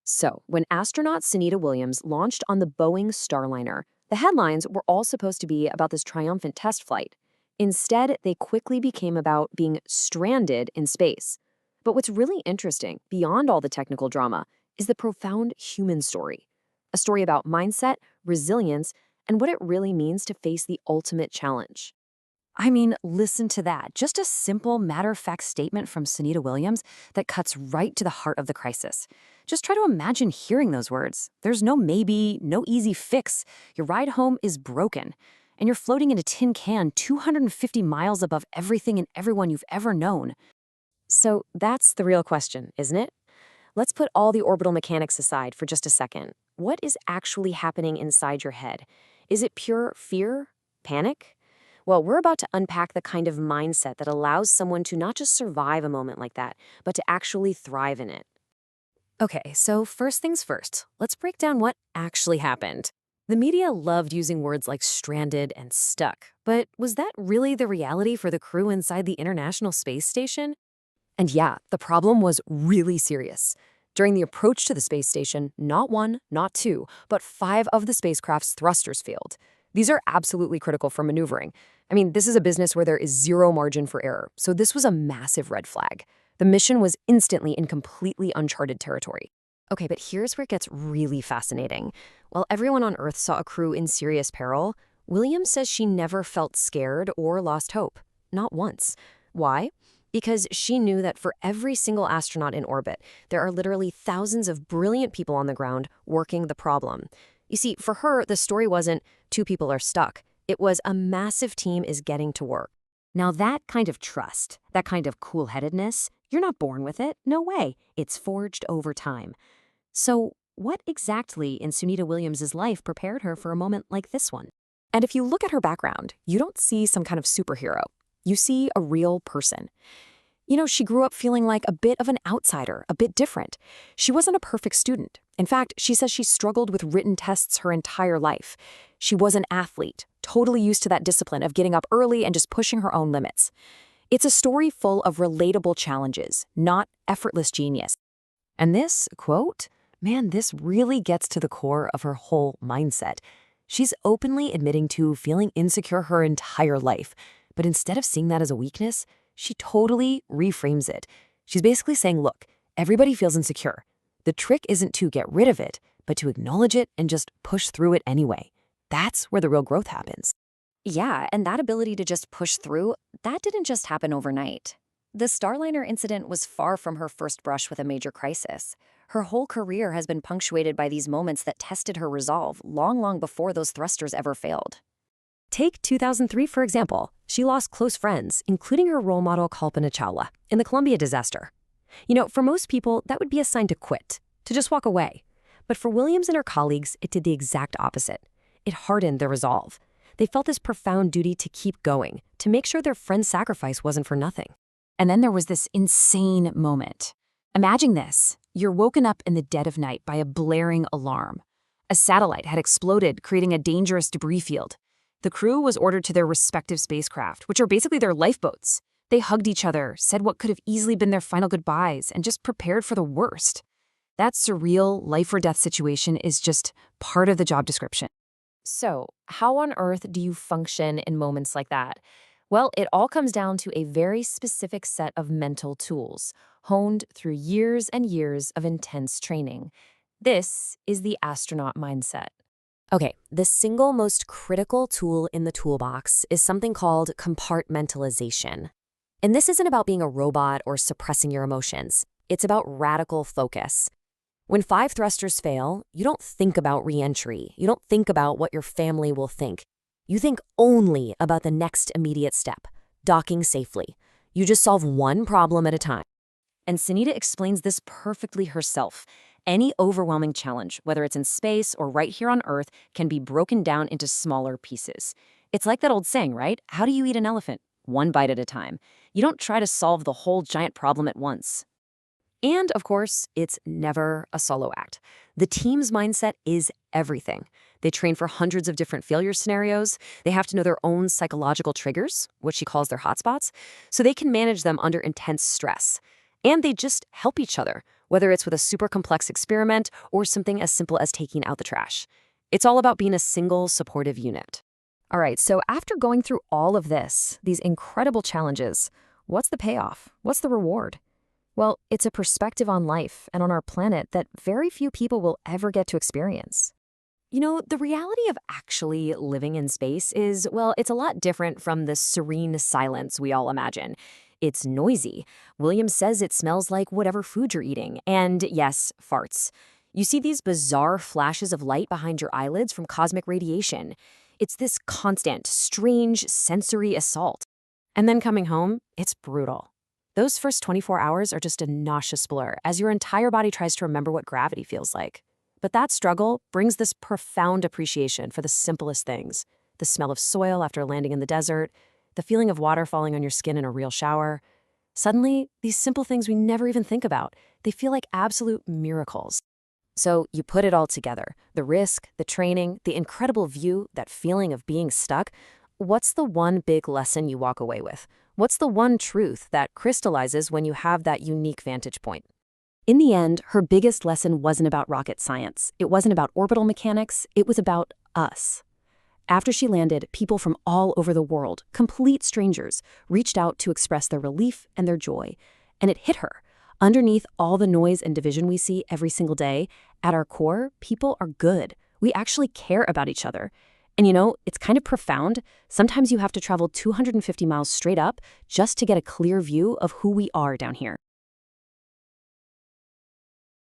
So, when astronaut Sunita Williams launched on the Boeing Starliner, the headlines were all supposed to be about this triumphant test flight. Instead, they quickly became about being stranded in space. But what's really interesting, beyond all the technical drama, is the profound human story. A story about mindset, resilience, and what it really means to face the ultimate challenge. I mean, listen to that. Just a simple, matter-of-fact statement from Sunita Williams that cuts right to the heart of the crisis. Just try to imagine hearing those words. There's no maybe, no easy fix. Your ride home is broken, and you're floating in a tin can 250 miles above everything and everyone you've ever known. So that's the real question, isn't it? Let's put all the orbital mechanics aside for just a second. What is actually happening inside your head? Is it pure fear? Panic? Well, we're about to unpack the kind of mindset that allows someone to not just survive a moment like that, but to actually thrive in it. Okay, so first things first, let's break down what actually happened. The media loved using words like stranded and stuck, but was that really the reality for the crew inside the International Space Station? And yeah, the problem was really serious. During the approach to the space station, not one, not two, but five of the spacecraft's thrusters failed. These are absolutely critical for maneuvering. I mean, this is a business where there is zero margin for error, so this was a massive red flag. The mission was instantly in completely uncharted territory. Okay, but here's where it gets really fascinating. While everyone on Earth saw a crew in serious peril, Williams says she never felt scared or lost hope. Not once. Why? Because she knew that for every single astronaut in orbit, there are literally thousands of brilliant people on the ground working the problem. You see, for her, the story wasn't two people are stuck. It was a massive team is getting to work. Now that kind of trust, that kind of cool-headedness, you're not born with it. No way. It's forged over time. So what exactly in Sunita Williams' life prepared her for a moment like this one? And if you look at her background, you don't see some kind of superhero. You see a real person. You know, she grew up feeling like a bit of an outsider, a bit different. She wasn't a perfect student. In fact, she says she struggled with written tests her entire life. She was an athlete, totally used to that discipline of getting up early and just pushing her own limits. It's a story full of relatable challenges, not effortless genius. And this, quote, man, this really gets to the core of her whole mindset. She's openly admitting to feeling insecure her entire life, but instead of seeing that as a weakness, she totally reframes it. She's basically saying, look, everybody feels insecure. The trick isn't to get rid of it, but to acknowledge it and just push through it anyway. That's where the real growth happens. Yeah, and that ability to just push through, that didn't just happen overnight. The Starliner incident was far from her first brush with a major crisis. Her whole career has been punctuated by these moments that tested her resolve long before those thrusters ever failed. Take 2003, for example. She lost close friends, including her role model Kalpana Chawla, in the Columbia disaster. You know, for most people, that would be a sign to quit, to just walk away. But for Williams and her colleagues, it did the exact opposite. It hardened their resolve. They felt this profound duty to keep going, to make sure their friend's sacrifice wasn't for nothing. And then there was this insane moment. Imagine this. You're woken up in the dead of night by a blaring alarm. A satellite had exploded, creating a dangerous debris field. The crew was ordered to their respective spacecraft, which are basically their lifeboats. They hugged each other, said what could have easily been their final goodbyes, and just prepared for the worst. That surreal life-or-death situation is just part of the job description. So, how on earth do you function in moments like that? Well, it all comes down to a very specific set of mental tools, honed through years and years of intense training. This is the astronaut mindset. Okay, the single most critical tool in the toolbox is something called compartmentalization. And this isn't about being a robot or suppressing your emotions. It's about radical focus. When 5 thrusters fail, you don't think about re-entry. You don't think about what your family will think. You think only about the next immediate step, docking safely. You just solve one problem at a time. And Sunita explains this perfectly herself. Any overwhelming challenge, whether it's in space or right here on Earth, can be broken down into smaller pieces. It's like that old saying, right? How do you eat an elephant? One bite at a time. You don't try to solve the whole giant problem at once. And, of course, it's never a solo act. The team's mindset is everything. They train for hundreds of different failure scenarios. They have to know their own psychological triggers, what she calls their hotspots, so they can manage them under intense stress. And they just help each other, whether it's with a super complex experiment or something as simple as taking out the trash. It's all about being a single, supportive unit. All right, so after going through all of this, these incredible challenges, what's the payoff? What's the reward? Well, it's a perspective on life and on our planet that very few people will ever get to experience. You know, the reality of actually living in space is, well, it's a lot different from the serene silence we all imagine. It's noisy. Williams says it smells like whatever food you're eating. And yes, farts. You see these bizarre flashes of light behind your eyelids from cosmic radiation. It's this constant, strange sensory assault. And then coming home, it's brutal. Those first 24 hours are just a nauseous blur as your entire body tries to remember what gravity feels like. But that struggle brings this profound appreciation for the simplest things. The smell of soil after landing in the desert, the feeling of water falling on your skin in a real shower. Suddenly, these simple things we never even think about, they feel like absolute miracles. So you put it all together, the risk, the training, the incredible view, that feeling of being stuck. What's the one big lesson you walk away with? What's the one truth that crystallizes when you have that unique vantage point? In the end, her biggest lesson wasn't about rocket science. It wasn't about orbital mechanics. It was about us. After she landed, people from all over the world, complete strangers, reached out to express their relief and their joy. And it hit her. Underneath all the noise and division we see every single day, at our core, people are good. We actually care about each other. And you know, it's kind of profound. Sometimes you have to travel 250 miles straight up just to get a clear view of who we are down here.